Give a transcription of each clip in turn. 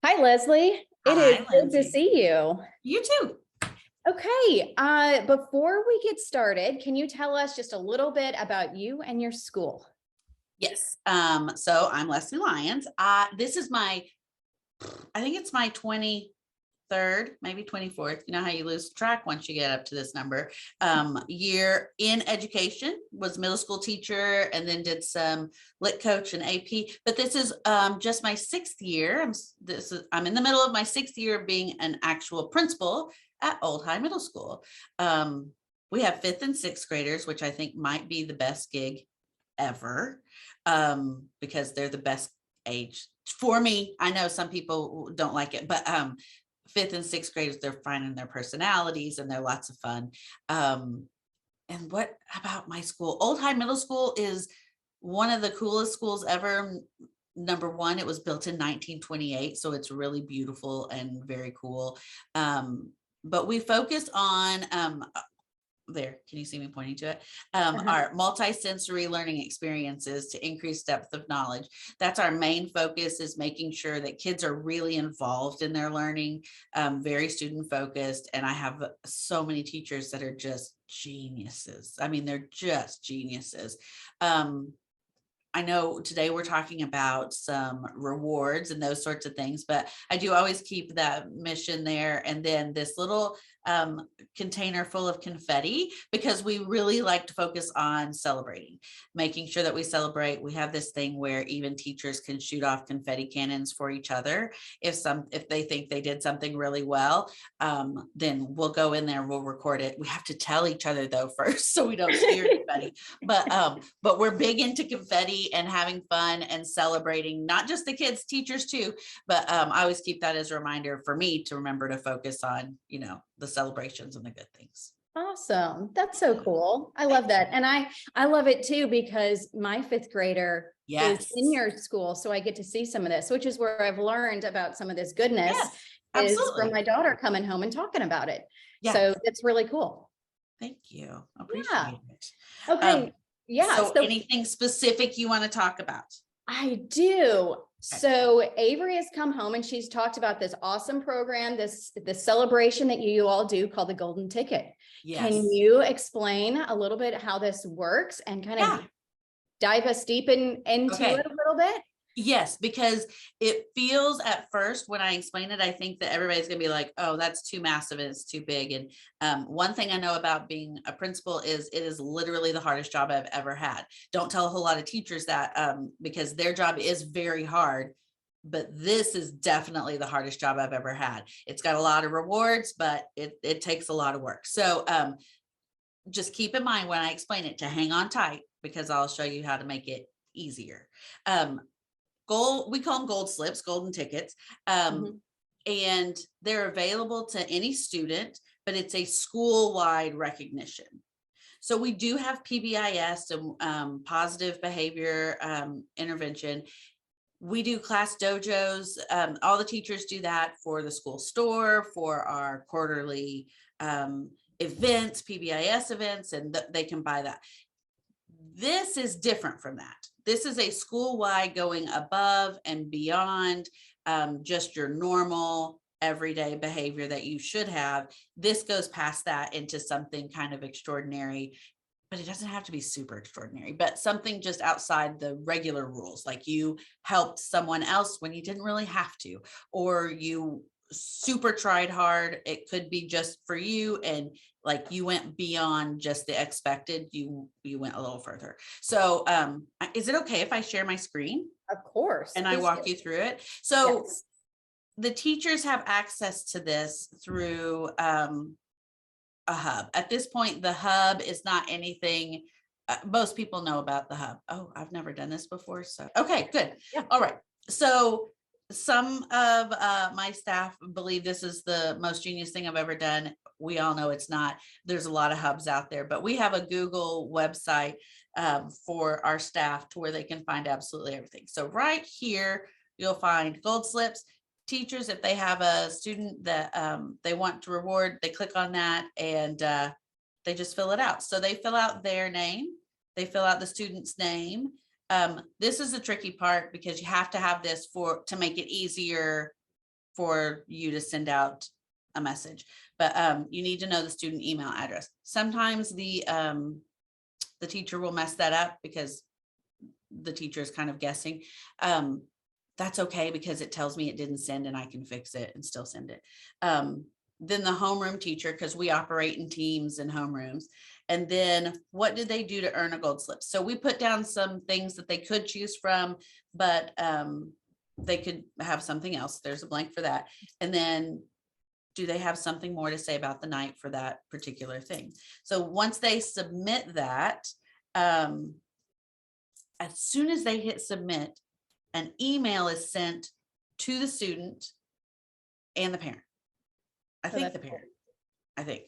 Hi, Leslie. It is Hi, good to Lindsay. see you. You too. Okay, before we get started, can you tell us just a little bit about you and your school? Yes. So I'm Leslie Lyons. This is I think it's my 23rd, maybe 24th. You know how you lose track once you get up to this number. Year in education, was middle school teacher and then did some lit coach and AP. But this is just my 6th year. I'm in the middle of my 6th year of being an actual principal at Old High Middle School. Um, we have 5th and 6th graders, which I think might be the best gig ever, because they're the best age for me. I know some people don't like it, but 5th and 6th graders, they're finding their personalities and they're lots of fun. And what about my school? Old High Middle School is one of the coolest schools ever. Number one, it was built in 1928, so it's really beautiful and very cool. But we focus on there, can you see me pointing to it? Uh-huh. Our multi-sensory learning experiences to increase depth of knowledge. That's our main focus, is making sure that kids are really involved in their learning, very student focused. And I have so many teachers that are just geniuses. I mean, they're just geniuses. I know today we're talking about some rewards and those sorts of things, but I do always keep that mission there. And then this little container full of confetti, because we really like to focus on celebrating, making sure that we celebrate. We have this thing where even teachers can shoot off confetti cannons for each other. If they think they did something really well, then we'll go in there, we'll record it. We have to tell each other though first, so we don't scare anybody. But we're big into confetti and having fun and celebrating, not just the kids, teachers too. But I always keep that as a reminder for me to remember to focus on, the celebrations and the good things. Awesome. That's so cool. I love that. And I love it too, because my fifth grader is in Yes. your school. So I get to see some of this, which is where I've learned about some of this goodness, Yes, is from absolutely. my daughter coming home and talking about it. So Yes. it's really cool. Thank you. Yeah. Appreciate it. Okay. Um, Yeah. so So anything specific you want to talk about? I do. Okay. So Avery has come home and she's talked about this awesome program, this celebration that you all do called the Golden Ticket. Can Yes. you explain a little bit how this works and kind of Yeah. dive us deep into it Okay. a little bit? Yes, because it feels at first when I explain it, I think that everybody's gonna be like, oh, that's too massive and it's too big. And one thing I know about being a principal is it is literally the hardest job I've ever had. Don't tell a whole lot of teachers that, because their job is very hard. But this is definitely the hardest job I've ever had. It's got a lot of rewards, but it takes a lot of work. So just keep in mind when I explain it to hang on tight, because I'll show you how to make it easier. Um, we call them gold slips, golden tickets. Mhm. And they're available to any student, but it's a school-wide recognition. So we do have PBIS and positive behavior intervention. We do class dojos. All the teachers do that for the school store, for our quarterly events, PBIS events, and they can buy that. This is different from that. This is a school-wide, going above and beyond just your normal everyday behavior that you should have. This goes past that into something kind of extraordinary, but it doesn't have to be super extraordinary, but something just outside the regular rules. Like you helped someone else when you didn't really have to, or you super tried hard. It could be just for you, and like you went beyond just the expected. You went a little further. So is it okay if I share my screen Of course, and I please walk do. you through it? So Yes. the teachers have access to this through a hub. At this point, the hub is not anything. Most people know about the hub. Oh, I've never done this before. So, okay, good. Yeah. All right. So some of my staff believe this is the most genius thing I've ever done. We all know it's not. There's a lot of hubs out there, but we have a Google website for our staff to where they can find absolutely everything. So right here, you'll find gold slips. Teachers, if they have a student that they want to reward, they click on that and they just fill it out. So they fill out their name, they fill out the student's name. This is the tricky part, because you have to have this to make it easier for you to send out a message, but you need to know the student email address. Sometimes the teacher will mess that up because the teacher is kind of guessing. That's okay, because it tells me it didn't send and I can fix it and still send it. Then the homeroom teacher, because we operate in teams and homerooms. And then what did they do to earn a gold slip? So we put down some things that they could choose from, but they could have something else. There's a blank for that. And then do they have something more to say about the night for that particular thing? So once they submit that, as soon as they hit submit, an email is sent to the student and the parent. I think that's the parent, I think.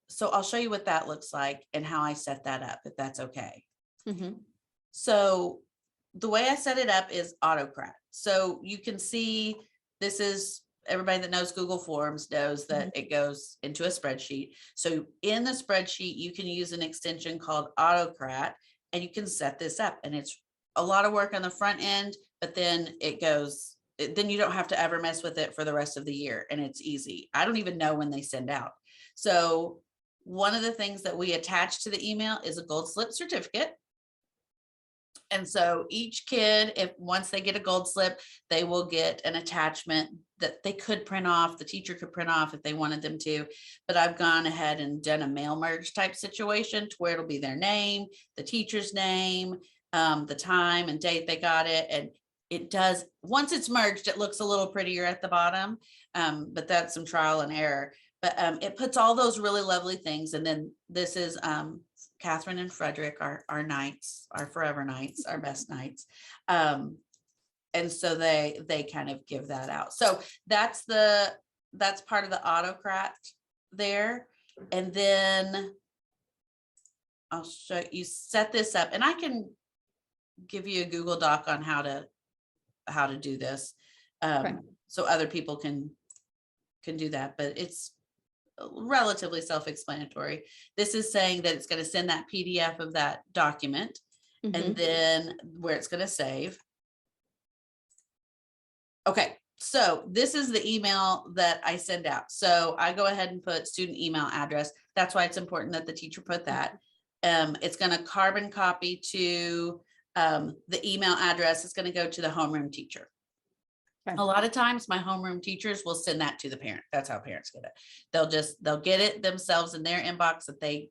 So I'll show you what that looks like and how I set that up, if that's okay. Mhm. So the way I set it up is Autocrat. So you can see, this is, everybody that knows Google Forms knows that it goes into a spreadsheet. So in the spreadsheet, you can use an extension called Autocrat, and you can set this up. And it's a lot of work on the front end, but then it goes, then you don't have to ever mess with it for the rest of the year. And it's easy. I don't even know when they send out. So one of the things that we attach to the email is a gold slip certificate. And so each kid, if once they get a gold slip, they will get an attachment that they could print off. The teacher could print off if they wanted them to, but I've gone ahead and done a mail merge type situation to where it'll be their name, the teacher's name, the time and date they got it. And it does, once it's merged, it looks a little prettier at the bottom, but that's some trial and error. But it puts all those really lovely things. And then this is Catherine and Frederick, our knights, our forever knights, our best knights. And so they kind of give that out. So that's part of the Autocrat there. And then I'll show you, set this up, and I can give you a Google Doc on how to do this. Okay. So other people can do that, but it's relatively self-explanatory. This is saying that it's going to send that PDF of that document, and Mhm. then where it's going to save. Okay, so this is the email that I send out. So I go ahead and put student email address. That's why it's important that the teacher put that. It's going to carbon copy to the email address. It's going to go to the homeroom teacher. Okay. A lot of times my homeroom teachers will send that to the parent. That's how parents get it. They'll get it themselves in their inbox that they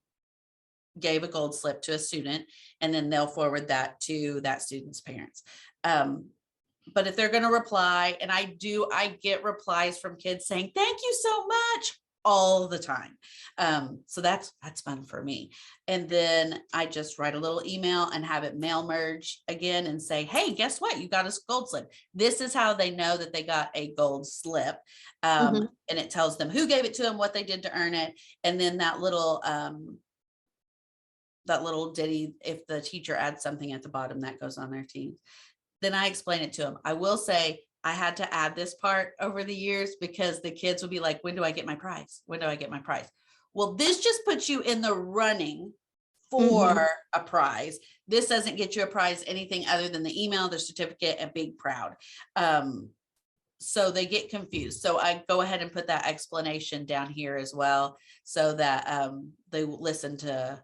gave a gold slip to a student, and then they'll forward that to that student's parents. But if they're going to reply, and I get replies from kids saying, thank you so much, all the time. So that's fun for me. And then I just write a little email and have it mail merge again and say, hey, guess what? You got a gold slip. This is how they know that they got a gold slip. And it tells them who gave it to them, what they did to earn it. And then that little ditty, if the teacher adds something at the bottom, that goes on their team. Then I explain it to them. I will say I had to add this part over the years because the kids would be like, when do I get my prize? When do I get my prize? Well, this just puts you in the running for a prize. This doesn't get you a prize, anything other than the email, the certificate, and Big Proud. So they get confused. So I go ahead and put that explanation down here as well, so that they listen to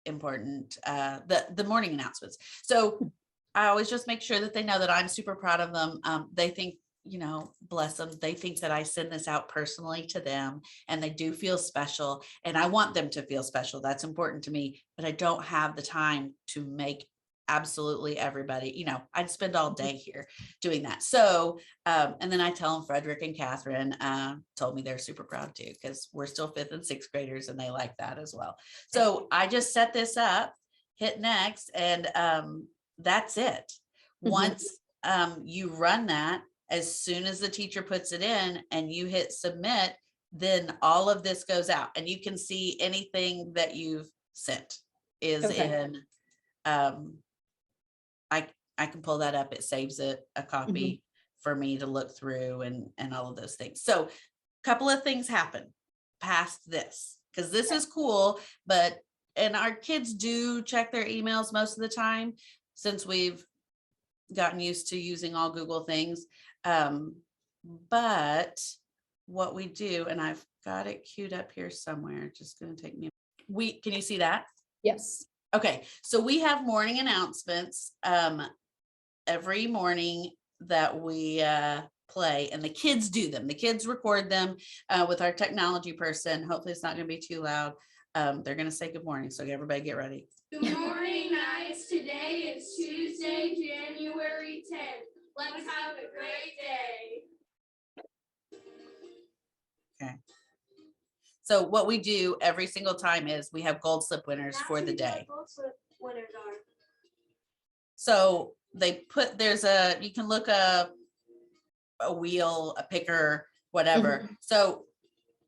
important, the morning announcements. So I always just make sure that they know that I'm super proud of them. They think, bless them, they think that I send this out personally to them, and they do feel special, and I want them to feel special. That's important to me, but I don't have the time to make absolutely everybody, I'd spend all day here doing that. So, and then I tell them Frederick and Catherine told me they're super proud too, because we're still 5th and 6th graders and they like that as well. So I just set this up, hit next, and that's it. Once you run that, as soon as the teacher puts it in and you hit submit, then all of this goes out, and you can see anything that you've sent is in. I can pull that up. It saves it a copy for me to look through and all of those things. So a couple of things happen past this, because this is cool, and our kids do check their emails most of the time, since we've gotten used to using all Google things. But what we do, and I've got it queued up here somewhere, just gonna take me, can you see that? Yes. Okay, so we have morning announcements every morning that we play, and the kids do them. The kids record them with our technology person. Hopefully it's not gonna be too loud. They're gonna say good morning, so everybody get ready. Good morning, guys. Today is Tuesday, January 10th. Let's have a great day. So what we do every single time is we have gold slip winners for the day. Winners are. So they put, you can look up a wheel, a picker, whatever. So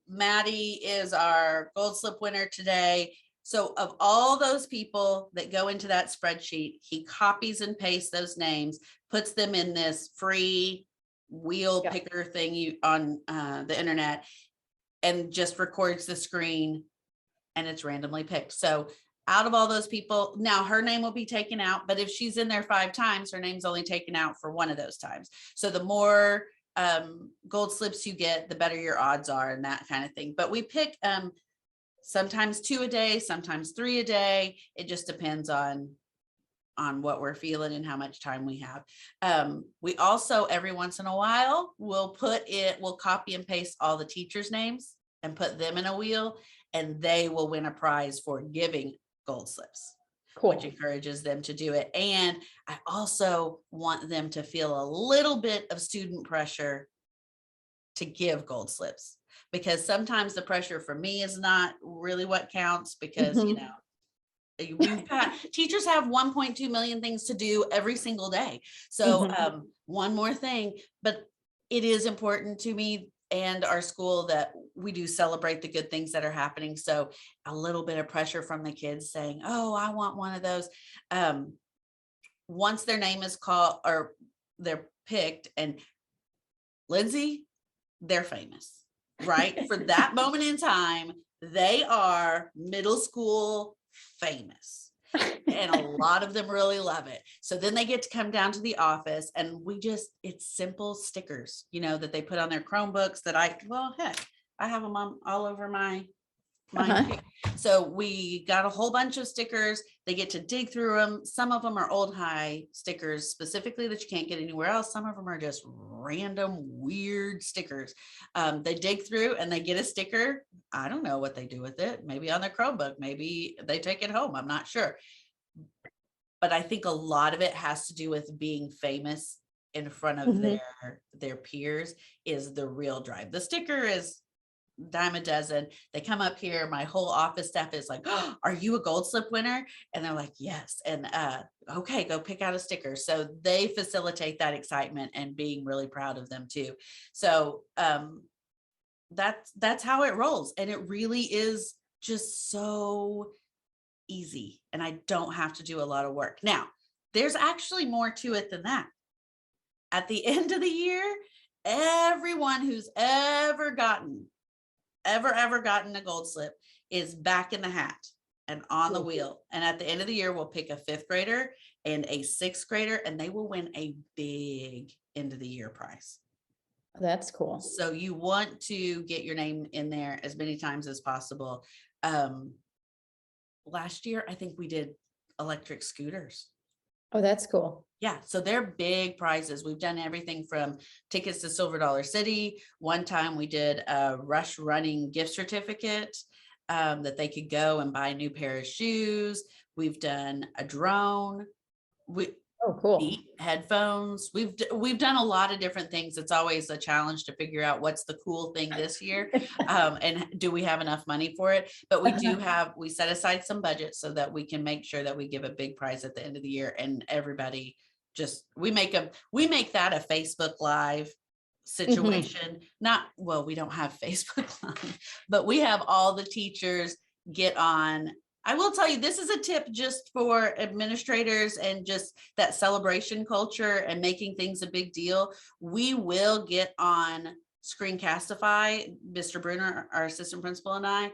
Maddie is our gold slip winner today. So of all those people that go into that spreadsheet, he copies and pastes those names, puts them in this free wheel Yep. picker thing on the internet, and just records the screen, and it's randomly picked. So out of all those people, now her name will be taken out, but if she's in there 5 times, her name's only taken out for 1 of those times. So the more gold slips you get, the better your odds are, and that kind of thing. But we pick sometimes 2 a day, sometimes 3 a day. It just depends on what we're feeling and how much time we have. We also, every once in a while, we'll copy and paste all the teachers' names and put them in a wheel, and they will win a prize for giving gold slips, Cool. which encourages them to do it. And I also want them to feel a little bit of student pressure to give gold slips, because sometimes the pressure for me is not really what counts, because you know, teachers have 1.2 million things to do every single day. So one more thing, but it is important to me and our school that we do celebrate the good things that are happening. So a little bit of pressure from the kids saying, oh, I want one of those. Once their name is called or they're picked, and Lindsay, they're famous, right? For that moment in time, they are middle school famous, and a lot of them really love it. So then they get to come down to the office, and it's simple stickers, that they put on their Chromebooks that heck, I have them all over mine. So we got a whole bunch of stickers. They get to dig through them. Some of them are old high stickers specifically that you can't get anywhere else. Some of them are just random weird stickers. They dig through and they get a sticker. I don't know what they do with it. Maybe on their Chromebook, maybe they take it home. I'm not sure. But I think a lot of it has to do with being famous in front of their peers is the real drive. The sticker is dime a dozen. They come up here, my whole office staff is like, oh, are you a gold slip winner? And they're like, yes. And okay, go pick out a sticker. So they facilitate that excitement and being really proud of them too. So that's how it rolls. And it really is just so easy, and I don't have to do a lot of work. Now, there's actually more to it than that. At the end of the year, everyone who's ever gotten a gold slip is back in the hat and on the wheel. And at the end of the year, we'll pick a 5th grader and a 6th grader, and they will win a big end of the year prize. That's cool. So you want to get your name in there as many times as possible. Last year, I think we did electric scooters. Oh, that's cool. Yeah, so they're big prizes. We've done everything from tickets to Silver Dollar City. One time we did a Rush Running gift certificate that they could go and buy a new pair of shoes. We've done a drone. Oh, cool. Headphones. We've done a lot of different things. It's always a challenge to figure out what's the cool thing this year, and do we have enough money for it? But we set aside some budget so that we can make sure that we give a big prize at the end of the year, and everybody we make that a Facebook Live situation. We don't have Facebook Live, but we have all the teachers get on. I will tell you, this is a tip just for administrators and just that celebration culture and making things a big deal. We will get on Screencastify, Mr. Bruner, our assistant principal, and I,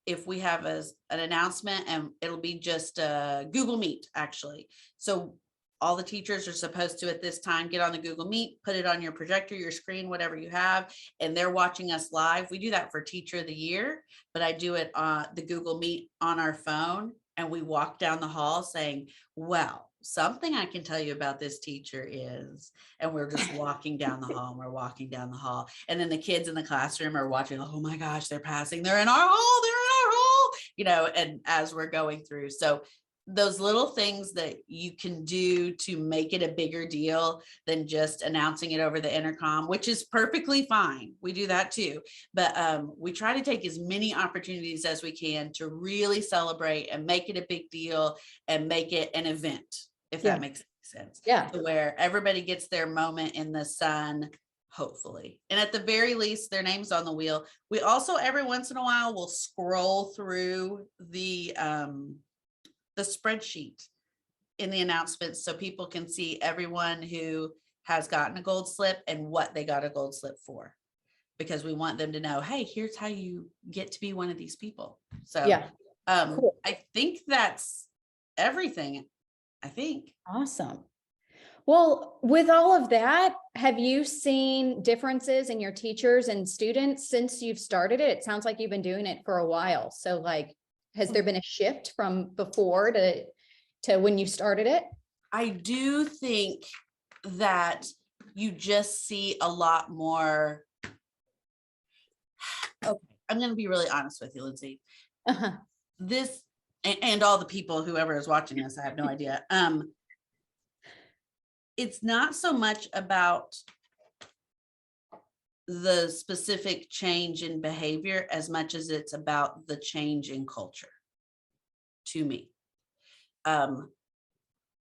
if we have an announcement, and it'll be just Google Meet, actually. So all the teachers are supposed to at this time get on the Google Meet, put it on your projector, your screen, whatever you have, and they're watching us live. We do that for Teacher of the Year, but I do it on the Google Meet on our phone, and we walk down the hall saying, well, something I can tell you about this teacher is, and we're just walking down the hall, and we're walking down the hall. And then the kids in the classroom are watching, oh my gosh, they're passing, they're in our hall, they're in our hall, you know, and as we're going through. So those little things that you can do to make it a bigger deal than just announcing it over the intercom, which is perfectly fine. We do that too. But we try to take as many opportunities as we can to really celebrate and make it a big deal and make it an event, if Yeah. that makes sense. Yeah. To where everybody gets their moment in the sun, hopefully. And at the very least, their name's on the wheel. We also, every once in a while, will scroll through the spreadsheet in the announcements so people can see everyone who has gotten a gold slip and what they got a gold slip for, because we want them to know, hey, here's how you get to be one of these people. So Yeah. Cool. I think that's everything. I think. Awesome. Well, with all of that, have you seen differences in your teachers and students since you've started it? It sounds like you've been doing it for a while. So like, has there been a shift from before to when you started it? I do think that you just see a lot more. Okay, I'm going to be really honest with you, Lindsay. Uh-huh. This and all the people, whoever is watching this, I have no idea. It's not so much about the specific change in behavior as much as it's about the change in culture to me.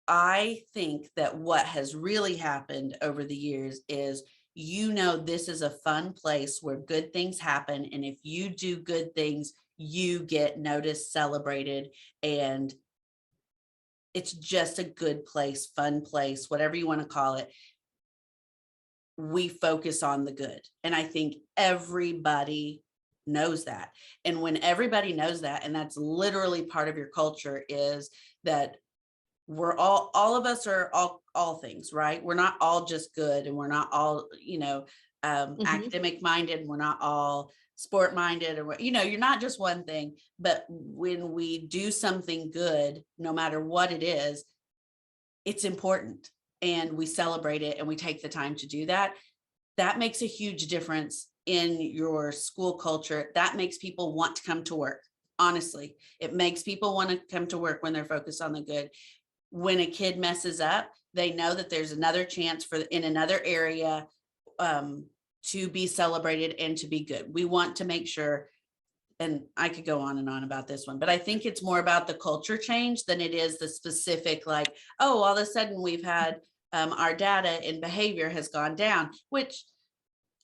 I think that what has really happened over the years is, you know, this is a fun place where good things happen. And if you do good things, you get noticed, celebrated, and it's just a good place, fun place, whatever you want to call it. We focus on the good. And I think everybody knows that. And when everybody knows that, and that's literally part of your culture, is that we're all of us are all things, right? We're not all just good, and we're not all, you know, academic minded, and we're not all sport minded, or, you know, you're not just one thing. But when we do something good, no matter what it is, it's important, and we celebrate it, and we take the time to do that. That makes a huge difference in your school culture. That makes people want to come to work. Honestly, it makes people want to come to work when they're focused on the good. When a kid messes up, they know that there's another chance in another area to be celebrated and to be good. We want to make sure, and I could go on and on about this one, but I think it's more about the culture change than it is the specific, like, oh, all of a sudden we've had our data in behavior has gone down, which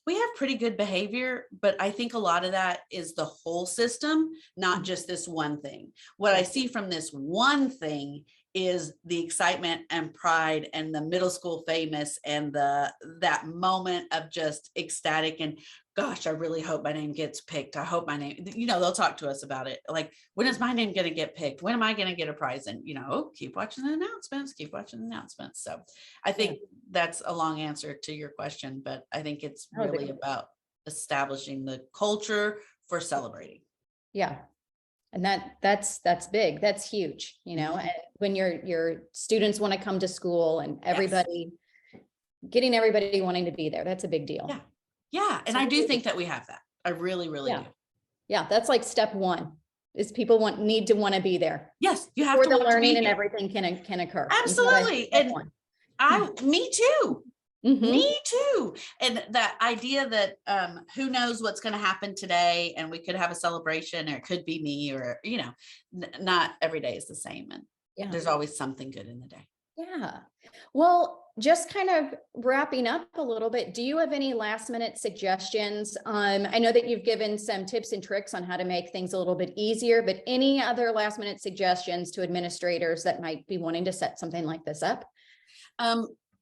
we have pretty good behavior, but I think a lot of that is the whole system, not just this one thing. What I see from this one thing is the excitement and pride and the middle school famous and that moment of just ecstatic and, gosh, I really hope my name gets picked. I hope my name, you know, they'll talk to us about it. Like, when is my name going to get picked? When am I going to get a prize? And, you know, keep watching the announcements, keep watching the announcements. So I think that's a long answer to your question, but I think it's really about establishing the culture for celebrating. Yeah. And that's big. That's huge, you know, and when your students want to come to school and everybody, getting everybody wanting to be there, that's a big deal. Yeah. Yeah. And I do think that we have that. I really, really do. Yeah. That's like step one, is people need to want to be there. Yes. You have Where to the want to be learning and here. everything can occur. Absolutely. And me too. Mhm. Me too. And that idea that who knows what's going to happen today, and we could have a celebration, or it could be me, or, you know, not every day is the same. And there's always something good in the day. Yeah. Well, just kind of wrapping up a little bit, do you have any last minute suggestions? I know that you've given some tips and tricks on how to make things a little bit easier, but any other last minute suggestions to administrators that might be wanting to set something like this up?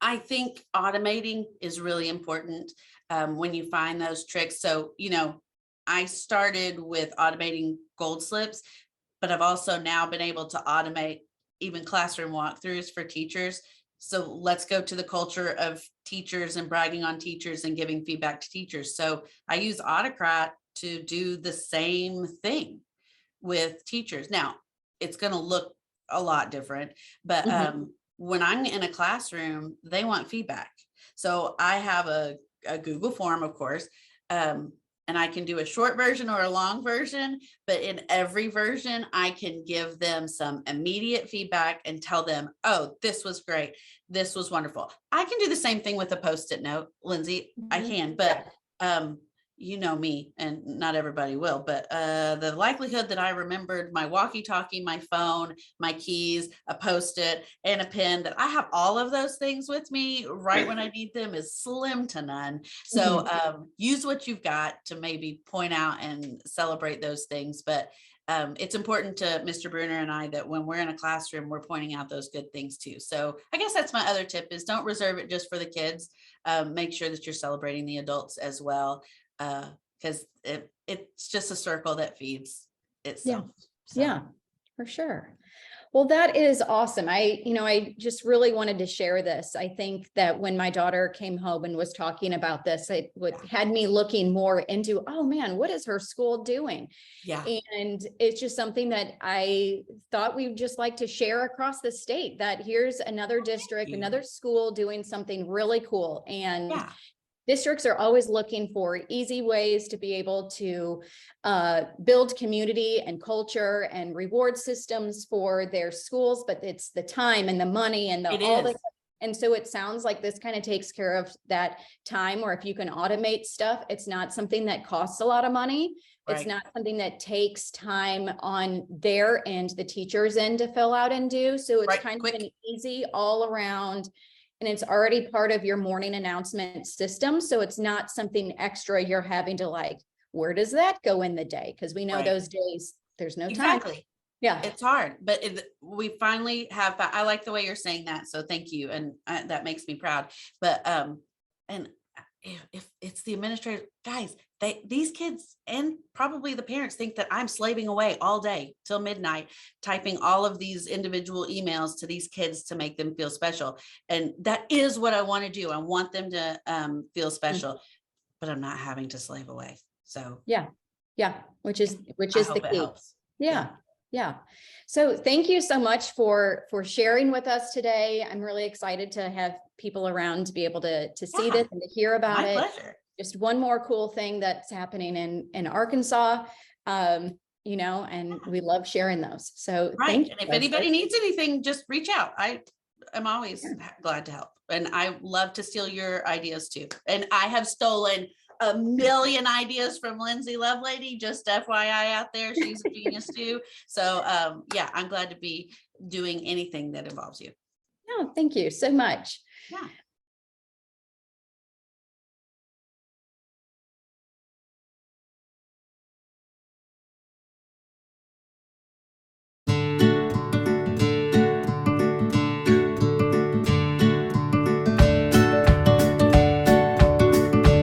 I think automating is really important when you find those tricks. So, you know, I started with automating gold slips, but I've also now been able to automate even classroom walkthroughs for teachers. So let's go to the culture of teachers and bragging on teachers and giving feedback to teachers. So I use Autocrat to do the same thing with teachers. Now, it's going to look a lot different, but when I'm in a classroom, they want feedback. So I have a Google form, of course, and I can do a short version or a long version, but in every version, I can give them some immediate feedback and tell them, oh, this was great. This was wonderful. I can do the same thing with a Post-it note, Lindsay. I can, but you know me, and not everybody will, but the likelihood that I remembered my walkie-talkie, my phone, my keys, a Post-it, and a pen, that I have all of those things with me right when I need them is slim to none. So use what you've got to maybe point out and celebrate those things. But it's important to Mr. Bruner and I that when we're in a classroom, we're pointing out those good things too. So I guess that's my other tip, is don't reserve it just for the kids. Make sure that you're celebrating the adults as well. Because it's just a circle that feeds itself. So. Yeah, for sure. Well, that is awesome. I just really wanted to share this. I think that when my daughter came home and was talking about this, it had me looking more into, oh man, what is her school doing? Yeah. And it's just something that I thought we'd just like to share across the state, that here's another district, another school doing something really cool. And districts are always looking for easy ways to be able to build community and culture and reward systems for their schools, but it's the time and the money and and so it sounds like this kind of takes care of that time, or if you can automate stuff, it's not something that costs a lot of money. It's not something that takes time on their end, the teacher's end, to fill out and do. So it's kind of an easy all around. And it's already part of your morning announcement system. So it's not something extra you're having to like, where does that go in the day? Because we know those days, there's no time. Yeah. It's hard, but we finally have, I like the way you're saying that. So thank you. And that makes me proud. But, and if it's the administrators, guys, these kids and probably the parents think that I'm slaving away all day till midnight, typing all of these individual emails to these kids to make them feel special. And that is what I want to do. I want them to feel special, but I'm not having to slave away. So yeah, which is the key. Yeah. So thank you so much for sharing with us today. I'm really excited to have people around to be able to see this and to hear about it. Pleasure. Just one more cool thing that's happening in Arkansas, and we love sharing those. So thank you. And if anybody needs anything, just reach out. I am always glad to help. And I love to steal your ideas too. And I have stolen a million ideas from Lindsay Lovelady, just FYI out there. She's a genius too. So I'm glad to be doing anything that involves you. Oh, thank you so much. Yeah.